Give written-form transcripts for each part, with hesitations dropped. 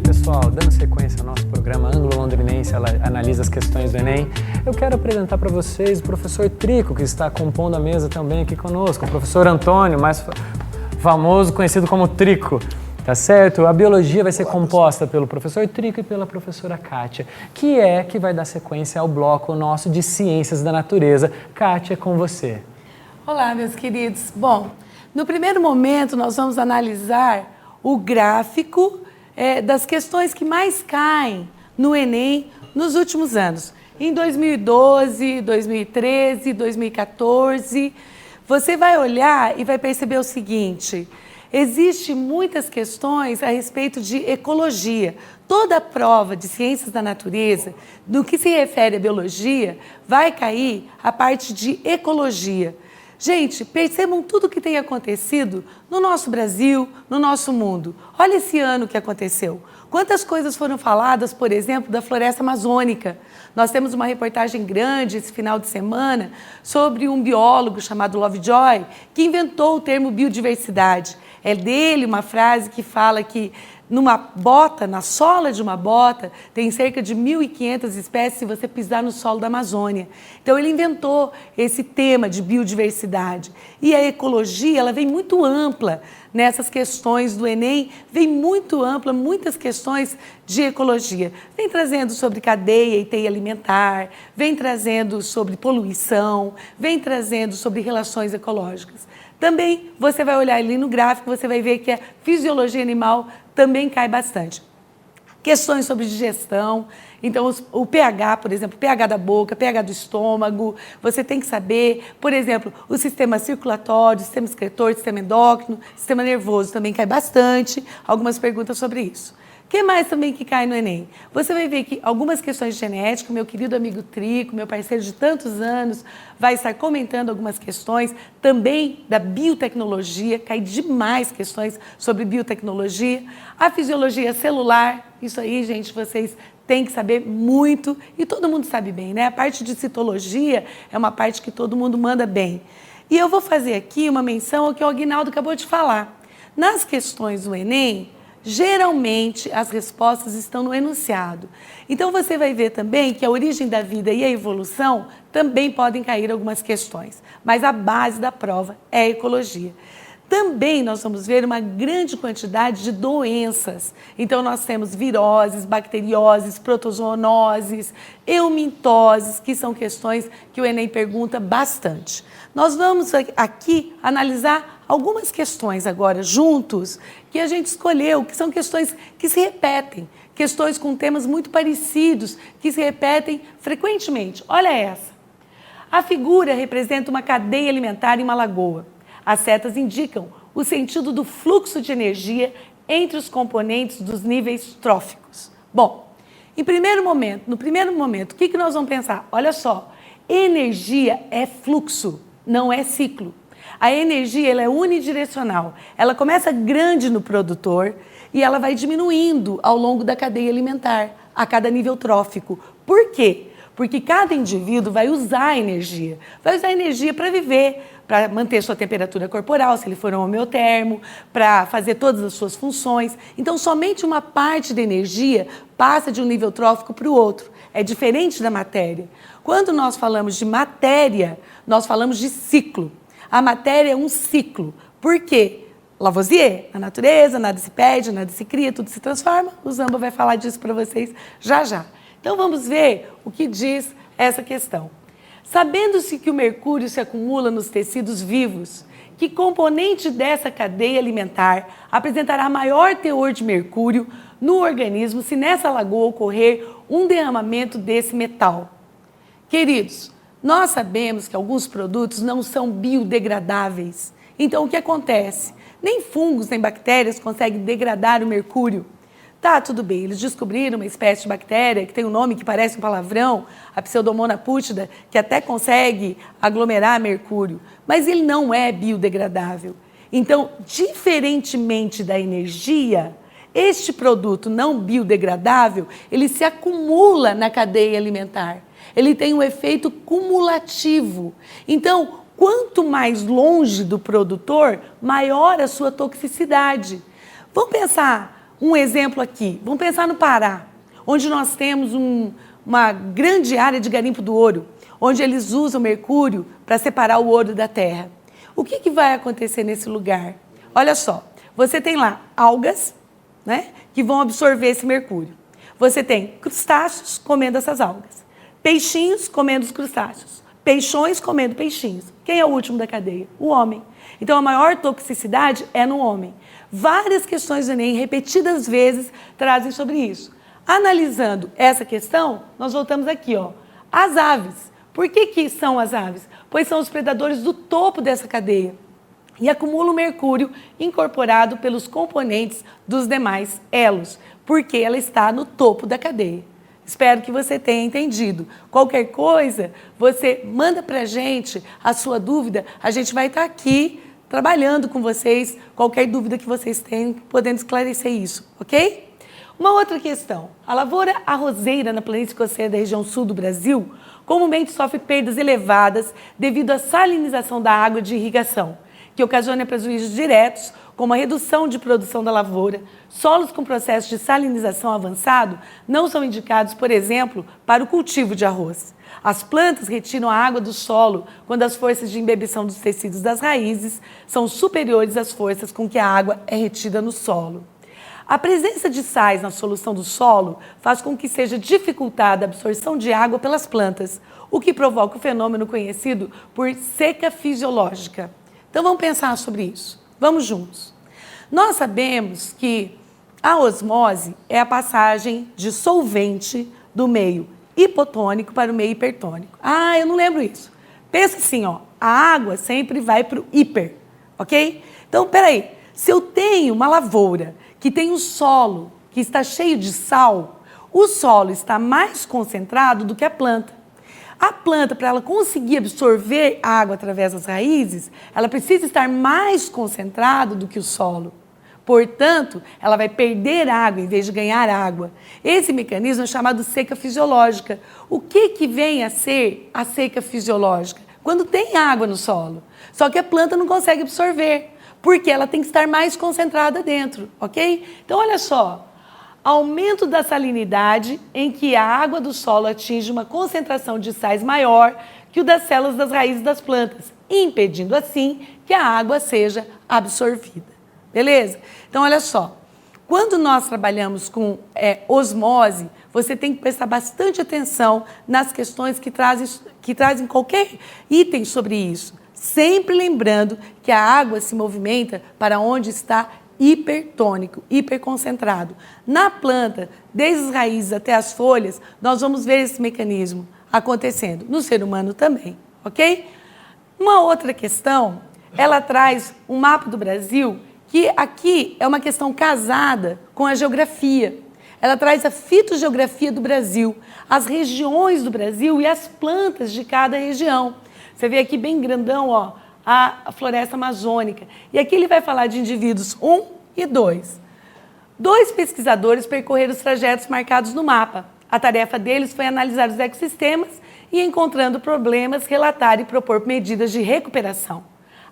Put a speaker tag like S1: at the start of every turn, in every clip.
S1: aí, pessoal, dando sequência ao nosso programa Anglo-Londrinense analisa as questões do Enem, eu quero apresentar para vocês o professor Trico, que está compondo a mesa também aqui conosco, o professor Antônio, mais famoso, conhecido como Trico, tá certo? A biologia vai ser composta pelo professor Trico e pela professora Kátia, que vai dar sequência ao bloco nosso de Ciências da Natureza. Kátia, é com você.
S2: Olá, meus queridos. Bom, no primeiro momento nós vamos analisar o gráfico das questões que mais caem no Enem nos últimos anos. Em 2012, 2013, 2014, você vai olhar e vai perceber o seguinte: existem muitas questões a respeito de ecologia. Toda a prova de ciências da natureza, no que se refere à biologia, vai cair a parte de ecologia. Gente, percebam tudo o que tem acontecido no nosso Brasil, no nosso mundo. Olha esse ano que aconteceu. Quantas coisas foram faladas, por exemplo, da floresta amazônica. Nós temos uma reportagem grande esse final de semana sobre um biólogo chamado Lovejoy, que inventou o termo biodiversidade. É dele uma frase que fala que numa bota, na sola de uma bota, tem cerca de 1.500 espécies se você pisar no solo da Amazônia. Então ele inventou esse tema de biodiversidade. E a ecologia, ela vem muito ampla nessas questões do Enem, vem muito ampla, muitas questões de ecologia. Vem trazendo sobre cadeia e teia alimentar, vem trazendo sobre poluição, vem trazendo sobre relações ecológicas. Também você vai olhar ali no gráfico, você vai ver que a fisiologia animal também cai bastante. Questões sobre digestão, então o pH, por exemplo, pH da boca, pH do estômago, você tem que saber, por exemplo, o sistema circulatório, sistema excretor, sistema endócrino, sistema nervoso também cai bastante, algumas perguntas sobre isso. O que mais também que cai no Enem? Você vai ver que algumas questões de genética, meu querido amigo Trico, meu parceiro de tantos anos, vai estar comentando algumas questões, também da biotecnologia, cai demais questões sobre biotecnologia, a fisiologia celular, isso aí, gente, vocês têm que saber muito, e todo mundo sabe bem, né? A parte de citologia é uma parte que todo mundo manda bem. E eu vou fazer aqui uma menção ao que o Aguinaldo acabou de falar. Nas questões do Enem, geralmente, as respostas estão no enunciado. Então, você vai ver também que a origem da vida e a evolução também podem cair algumas questões. Mas a base da prova é a ecologia. Também nós vamos ver uma grande quantidade de doenças. Então, nós temos viroses, bacterioses, protozoonoses, eumintoses, que são questões que o Enem pergunta bastante. Nós vamos aqui analisar algumas questões agora juntos que a gente escolheu, que são questões que se repetem, questões com temas muito parecidos, que se repetem frequentemente. Olha essa. A figura representa uma cadeia alimentar em uma lagoa. As setas indicam o sentido do fluxo de energia entre os componentes dos níveis tróficos. Bom, no primeiro momento, o que nós vamos pensar? Olha só, energia é fluxo, não é ciclo. A energia ela é unidirecional, ela começa grande no produtor e ela vai diminuindo ao longo da cadeia alimentar, a cada nível trófico. Por quê? Porque cada indivíduo vai usar energia para viver, para manter sua temperatura corporal, se ele for um homeotermo, para fazer todas as suas funções. Então, somente uma parte da energia passa de um nível trófico para o outro. É diferente da matéria. Quando nós falamos de matéria, nós falamos de ciclo. A matéria é um ciclo. Por quê? Lavoisier, na natureza, nada se perde, nada se cria, tudo se transforma. O Zamba vai falar disso para vocês já já. Então vamos ver o que diz essa questão. Sabendo-se que o mercúrio se acumula nos tecidos vivos, que componente dessa cadeia alimentar apresentará maior teor de mercúrio no organismo se nessa lagoa ocorrer um derramamento desse metal? Queridos, nós sabemos que alguns produtos não são biodegradáveis. Então, o que acontece? Nem fungos nem bactérias conseguem degradar o mercúrio. Tá, tudo bem, eles descobriram uma espécie de bactéria que tem um nome que parece um palavrão, a Pseudomonas pútida, que até consegue aglomerar mercúrio, mas ele não é biodegradável. Então, diferentemente da energia, este produto não biodegradável, ele se acumula na cadeia alimentar. Ele tem um efeito cumulativo. Então, quanto mais longe do produtor, maior a sua toxicidade. Vamos pensar, Um exemplo aqui, vamos pensar no Pará, onde nós temos uma grande área de garimpo do ouro, onde eles usam mercúrio para separar o ouro da terra. O que vai acontecer nesse lugar? Olha só, você tem lá algas, né, que vão absorver esse mercúrio. Você tem crustáceos comendo essas algas, peixinhos comendo os crustáceos, peixões comendo peixinhos. Quem é o último da cadeia? O homem. Então, a maior toxicidade é no homem. Várias questões do Enem, repetidas vezes, trazem sobre isso. Analisando essa questão, nós voltamos aqui, ó, as aves. Por que são as aves? Pois são os predadores do topo dessa cadeia e acumulam mercúrio incorporado pelos componentes dos demais elos, porque ela está no topo da cadeia. Espero que você tenha entendido. Qualquer coisa, você manda para a gente a sua dúvida, a gente vai estar aqui trabalhando com vocês, qualquer dúvida que vocês tenham, podendo esclarecer isso, ok? Uma outra questão, a lavoura arrozeira na planície costeira da região sul do Brasil comumente sofre perdas elevadas devido à salinização da água de irrigação, que ocasiona prejuízos diretos, como a redução de produção da lavoura. Solos com processo de salinização avançado não são indicados, por exemplo, para o cultivo de arroz. As plantas retiram a água do solo quando as forças de imbebição dos tecidos das raízes são superiores às forças com que a água é retida no solo. A presença de sais na solução do solo faz com que seja dificultada a absorção de água pelas plantas, o que provoca o fenômeno conhecido por seca fisiológica. Então vamos pensar sobre isso. Vamos juntos. Nós sabemos que a osmose é a passagem de solvente do meio hipotônico para o meio hipertônico. Ah, eu não lembro isso. Pensa assim, ó, a água sempre vai para o hiper, ok? Então, peraí, se eu tenho uma lavoura que tem um solo que está cheio de sal, o solo está mais concentrado do que a planta. A planta, para ela conseguir absorver água através das raízes, ela precisa estar mais concentrada do que o solo. Portanto, ela vai perder água em vez de ganhar água. Esse mecanismo é chamado seca fisiológica. O que vem a ser a seca fisiológica? Quando tem água no solo. Só que a planta não consegue absorver, porque ela tem que estar mais concentrada dentro, ok? Então, olha só. Aumento da salinidade em que a água do solo atinge uma concentração de sais maior que o das células das raízes das plantas, impedindo assim que a água seja absorvida. Beleza? Então, olha só. Quando nós trabalhamos com osmose, você tem que prestar bastante atenção nas questões que trazem qualquer item sobre isso. Sempre lembrando que a água se movimenta para onde está hipertônico, hiperconcentrado. Na planta, desde as raízes até as folhas, nós vamos ver esse mecanismo acontecendo. No ser humano também, ok? Uma outra questão, ela traz um mapa do Brasil, que aqui é uma questão casada com a geografia. Ela traz a fitogeografia do Brasil, as regiões do Brasil e as plantas de cada região. Você vê aqui bem grandão, ó, a floresta amazônica. E aqui ele vai falar de indivíduos 1 e 2. 2 pesquisadores percorreram os trajetos marcados no mapa. A tarefa deles foi analisar os ecossistemas e, encontrando problemas, relatar e propor medidas de recuperação.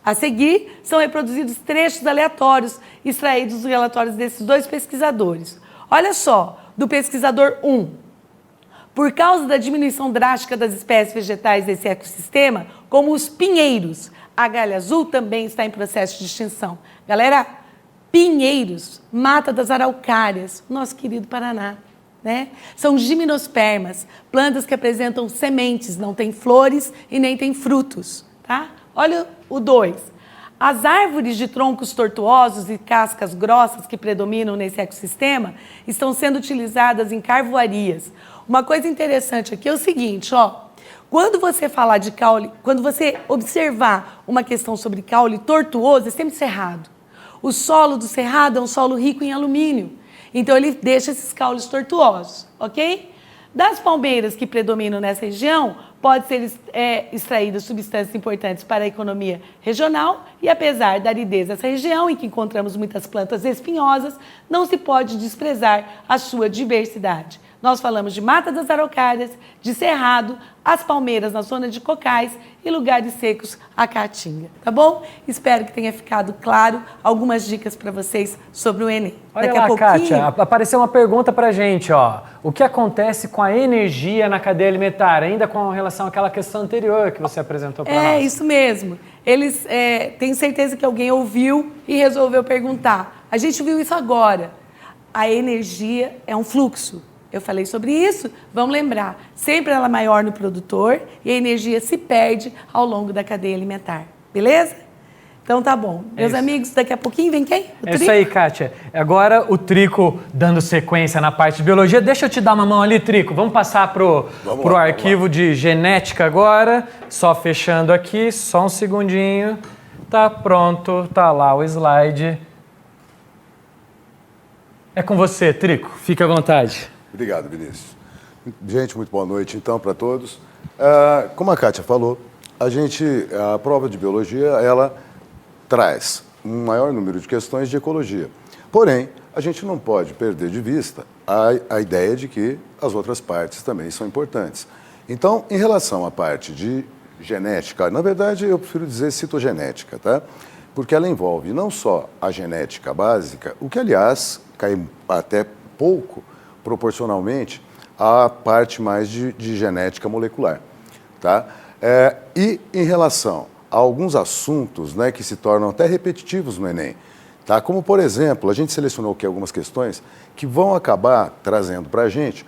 S2: A seguir, são reproduzidos trechos aleatórios extraídos dos relatórios desses 2 pesquisadores. Olha só, do pesquisador 1. Por causa da diminuição drástica das espécies vegetais desse ecossistema, como os pinheiros, a galha azul também está em processo de extinção. Galera, pinheiros, mata das araucárias, nosso querido Paraná, né? São gimnospermas, plantas que apresentam sementes, não têm flores e nem têm frutos, tá? Olha o 2. As árvores de troncos tortuosos e cascas grossas que predominam nesse ecossistema estão sendo utilizadas em carvoarias. Uma coisa interessante aqui é o seguinte, ó. Quando você falar de caule, quando você observar uma questão sobre caule tortuoso, é sempre cerrado. O solo do cerrado é um solo rico em alumínio. Então, ele deixa esses caules tortuosos, ok? Das palmeiras que predominam nessa região, pode ser extraídas substâncias importantes para a economia regional e, apesar da aridez dessa região, em que encontramos muitas plantas espinhosas, não se pode desprezar a sua diversidade. nós falamos de Mata das Araucárias, de Cerrado, as palmeiras na zona de Cocais e lugares secos, a Caatinga, tá bom? Espero que tenha ficado claro algumas dicas para vocês sobre o Enem.
S1: Olha
S2: Daqui
S1: lá,
S2: a pouquinho...
S1: Kátia, apareceu uma pergunta pra gente, ó. O que acontece com a energia na cadeia alimentar, ainda com relação àquela questão anterior que você apresentou para nós?
S2: É, isso mesmo. Eles têm certeza que alguém ouviu e resolveu perguntar. A gente viu isso agora. A energia é um fluxo. Eu falei sobre isso, vamos lembrar. Sempre ela é maior no produtor e a energia se perde ao longo da cadeia alimentar. Beleza? Então tá bom. Meus amigos, daqui a pouquinho vem quem?
S1: É isso aí, Kátia. Agora o Trico dando sequência na parte de biologia. Deixa eu te dar uma mão ali, Trico. Vamos passar pro arquivo de genética agora. Só fechando aqui, só um segundinho. Tá pronto, tá lá o slide. É com você, Trico. Fique à vontade.
S3: Obrigado, Vinícius. Gente, muito boa noite, então, para todos. Como a Kátia falou, a prova de biologia, ela traz um maior número de questões de ecologia. Porém, a gente não pode perder de vista a ideia de que as outras partes também são importantes. Então, em relação à parte de genética, na verdade, eu prefiro dizer citogenética, tá? Porque ela envolve não só a genética básica, o que, aliás, cai até pouco proporcionalmente à parte mais de genética molecular, tá? E em relação a alguns assuntos, né, que se tornam até repetitivos no Enem, tá? Como, por exemplo, a gente selecionou aqui algumas questões que vão acabar trazendo para a gente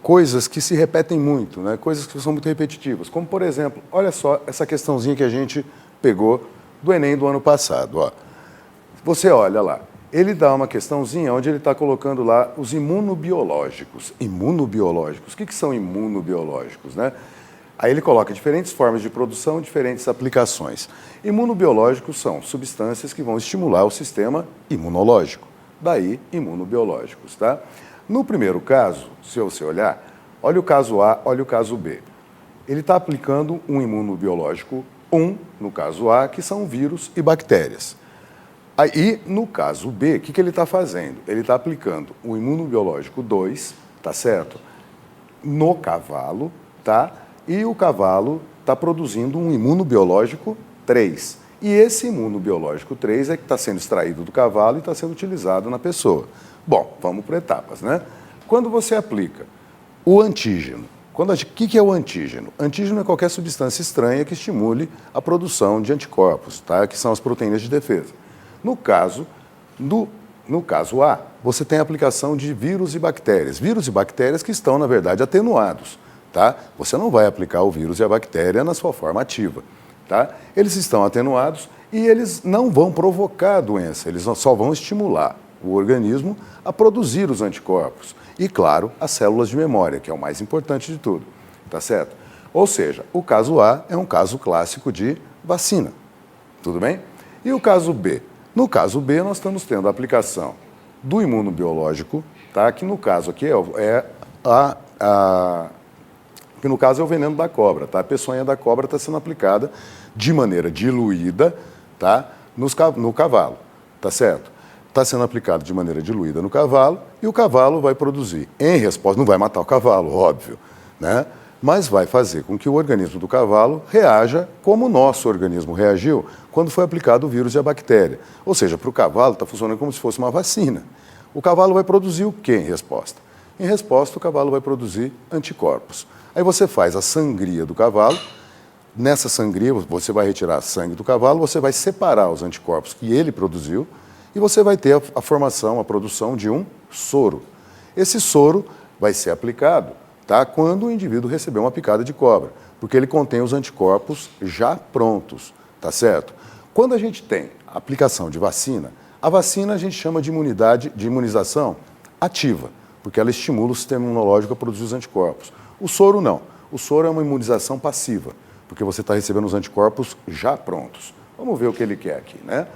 S3: coisas que se repetem muito, né? Coisas que são muito repetitivas, como, por exemplo, olha só essa questãozinha que a gente pegou do Enem do ano passado. Ó. Você olha lá, ele dá uma questãozinha onde ele está colocando lá os imunobiológicos. Imunobiológicos, o que são imunobiológicos, né? Aí ele coloca diferentes formas de produção, diferentes aplicações. Imunobiológicos são substâncias que vão estimular o sistema imunológico. Daí, imunobiológicos, tá? No primeiro caso, se você olhar, olha o caso A, olha o caso B. Ele está aplicando um imunobiológico 1, no caso A, que são vírus e bactérias. Aí, no caso B, o que ele está fazendo? Ele está aplicando o imunobiológico 2, tá certo? No cavalo, tá? E o cavalo está produzindo um imunobiológico 3. E esse imunobiológico 3 é que está sendo extraído do cavalo e está sendo utilizado na pessoa. Bom, vamos por etapas, né? Quando você aplica o antígeno, o que é o antígeno? Antígeno é qualquer substância estranha que estimule a produção de anticorpos, tá? Que são as proteínas de defesa. No caso A, você tem a aplicação de vírus e bactérias. Vírus e bactérias que estão, na verdade, atenuados. Tá? Você não vai aplicar o vírus e a bactéria na sua forma ativa. Tá? Eles estão atenuados e eles não vão provocar a doença, eles só vão estimular o organismo a produzir os anticorpos. E, claro, as células de memória, que é o mais importante de tudo. Tá certo? Ou seja, o caso A é um caso clássico de vacina. Tudo bem? E o caso B? No caso B, nós estamos tendo a aplicação do imunobiológico, tá? Que no caso aqui que no caso é o veneno da cobra, tá? A peçonha da cobra está sendo aplicada de maneira diluída, tá? No cavalo, tá certo? Está sendo aplicado de maneira diluída no cavalo e o cavalo vai produzir, em resposta, não vai matar o cavalo, óbvio, né? Mas vai fazer com que o organismo do cavalo reaja como o nosso organismo reagiu quando foi aplicado o vírus e a bactéria. Ou seja, para o cavalo está funcionando como se fosse uma vacina. O cavalo vai produzir o quê em resposta? Em resposta, o cavalo vai produzir anticorpos. Aí você faz a sangria do cavalo. Nessa sangria, você vai retirar sangue do cavalo, você vai separar os anticorpos que ele produziu e você vai ter a formação, a produção de um soro. Esse soro vai ser aplicado, tá, quando o indivíduo receber uma picada de cobra, porque ele contém os anticorpos já prontos, tá certo? Quando a gente tem a aplicação de vacina, a vacina a gente chama de imunização ativa, porque ela estimula o sistema imunológico a produzir os anticorpos. O soro não. O soro é uma imunização passiva, porque você está recebendo os anticorpos já prontos. Vamos ver o que ele quer aqui, né?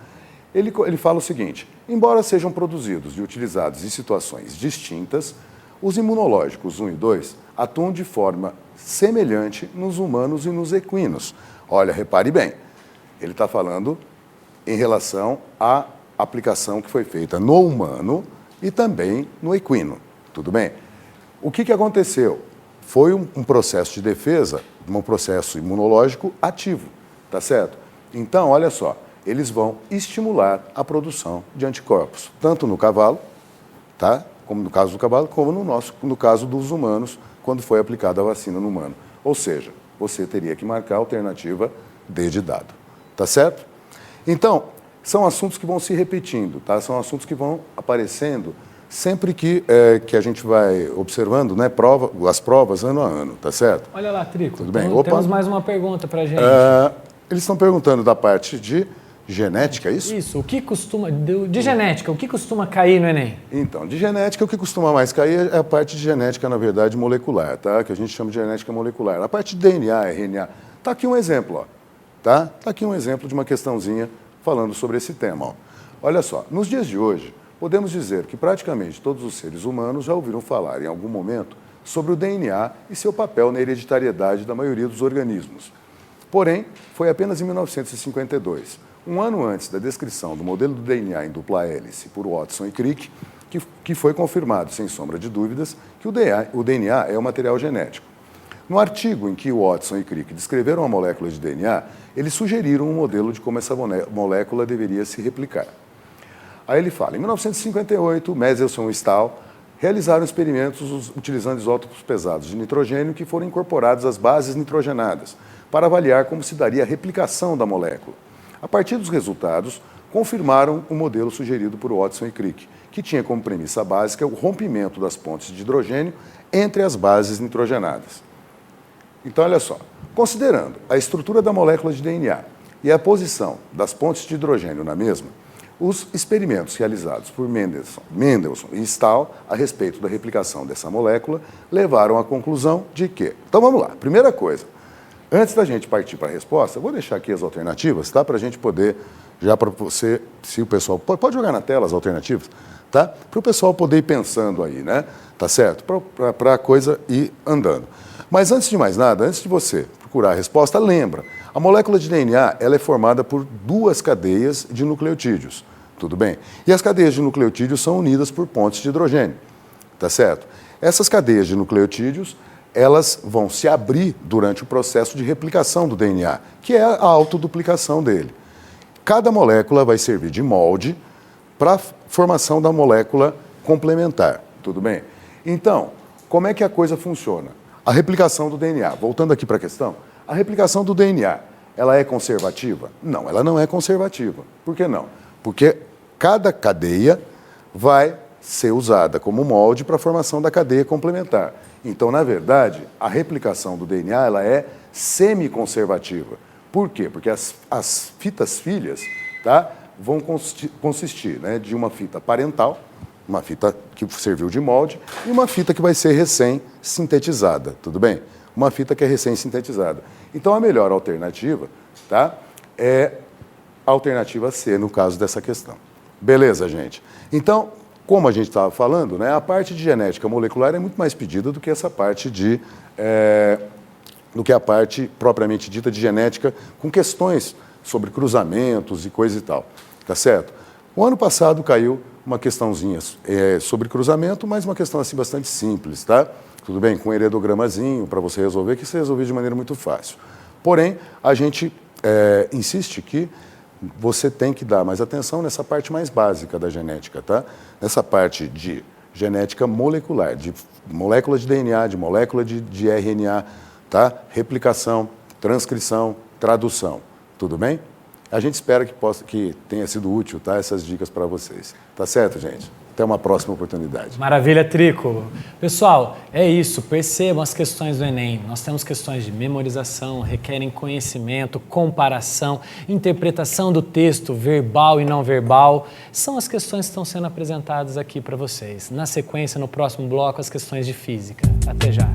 S3: Ele fala o seguinte: embora sejam produzidos e utilizados em situações distintas, os imunológicos 1 e 2 atuam de forma semelhante nos humanos e nos equinos. Olha, repare bem, ele está falando em relação à aplicação que foi feita no humano e também no equino. tudo bem? O que aconteceu? Foi um processo de defesa, um processo imunológico ativo, tá certo? Então, olha só, eles vão estimular a produção de anticorpos, tanto no cavalo, tá? Como no caso do cavalo, como no caso dos humanos, quando foi aplicada a vacina no humano. Ou seja, você teria que marcar a alternativa D de dado, tá certo? Então, são assuntos que vão se repetindo, tá? São assuntos que vão aparecendo sempre que a gente vai observando, né, as provas ano a ano, tá certo?
S1: Olha lá, Trico,
S3: tudo bem?
S1: Temos mais uma pergunta para a gente.
S3: Eles estão perguntando da parte de genética, é isso?
S1: Isso, de genética, o que costuma cair no Enem?
S3: Então, de genética, o que costuma mais cair é a parte de genética, na verdade, molecular, tá? Que a gente chama de genética molecular. A parte de DNA, RNA. Tá aqui um exemplo, ó. Tá? Tá aqui um exemplo de uma questãozinha falando sobre esse tema, ó. Olha só, nos dias de hoje, podemos dizer que praticamente todos os seres humanos já ouviram falar em algum momento sobre o DNA e seu papel na hereditariedade da maioria dos organismos. Porém, foi apenas em 1952, um ano antes da descrição do modelo do DNA em dupla hélice por Watson e Crick, que foi confirmado, sem sombra de dúvidas, que o DNA é um material genético. No artigo em que Watson e Crick descreveram a molécula de DNA, eles sugeriram um modelo de como essa molécula deveria se replicar. Aí ele fala, em 1958, Mendelssohn e Stahl realizaram experimentos utilizando isótopos pesados de nitrogênio que foram incorporados às bases nitrogenadas para avaliar como se daria a replicação da molécula. A partir dos resultados, confirmaram o modelo sugerido por Watson e Crick, que tinha como premissa básica o rompimento das pontes de hidrogênio entre as bases nitrogenadas. Então, olha só, considerando a estrutura da molécula de DNA e a posição das pontes de hidrogênio na mesma, os experimentos realizados por Mendelssohn e Stahl a respeito da replicação dessa molécula levaram à conclusão de que... Então vamos lá, primeira coisa, antes da gente partir para a resposta, eu vou deixar aqui as alternativas, tá? Para a gente poder, já para você, se o pessoal... Pode jogar na tela as alternativas, tá? Para o pessoal poder ir pensando aí, né? Tá certo? Para a coisa ir andando. Mas antes de mais nada, antes de você procurar a resposta, lembra, a molécula de DNA ela é formada por duas cadeias de nucleotídeos, tudo bem? E as cadeias de nucleotídeos são unidas por pontes de hidrogênio, tá certo? Essas cadeias de nucleotídeos, elas vão se abrir durante o processo de replicação do DNA, que é a autoduplicação dele. Cada molécula vai servir de molde para a formação da molécula complementar, tudo bem? Então, como é que a coisa funciona? A replicação do DNA, voltando aqui para a questão, a replicação do DNA, ela é conservativa? Não, ela não é conservativa. Por que não? Porque cada cadeia vai ser usada como molde para a formação da cadeia complementar. Então, na verdade, a replicação do DNA ela é semi-conservativa. Por quê? Porque as fitas filhas, tá, vão consistir, né, de uma fita parental, uma fita que serviu de molde, e uma fita que vai ser recém-sintetizada, tudo bem? Uma fita que é recém-sintetizada. Então, a melhor alternativa, tá, é a alternativa C, no caso dessa questão. Beleza, gente? Então, como a gente estava falando, né, a parte de genética molecular é muito mais pedida do que essa parte do que a parte propriamente dita de genética, com questões sobre cruzamentos e coisa e tal, tá certo? O ano passado caiu uma questãozinha sobre cruzamento, mas uma questão assim bastante simples, tá? Tudo bem, com um heredogramazinho para você resolver, que você resolveu de maneira muito fácil. Porém, a gente insiste que você tem que dar mais atenção nessa parte mais básica da genética, tá? Nessa parte de genética molecular, de molécula de DNA, de molécula de RNA, tá? Replicação, transcrição, tradução, tudo bem? A gente espera que tenha sido útil, tá? Essas dicas para vocês. Tá certo, gente? Até uma próxima oportunidade.
S1: Maravilha, Trico. Pessoal, é isso. Percebam as questões do Enem. Nós temos questões de memorização, requerem conhecimento, comparação, interpretação do texto, verbal e não verbal. São as questões que estão sendo apresentadas aqui para vocês. Na sequência, no próximo bloco, as questões de física. Até já.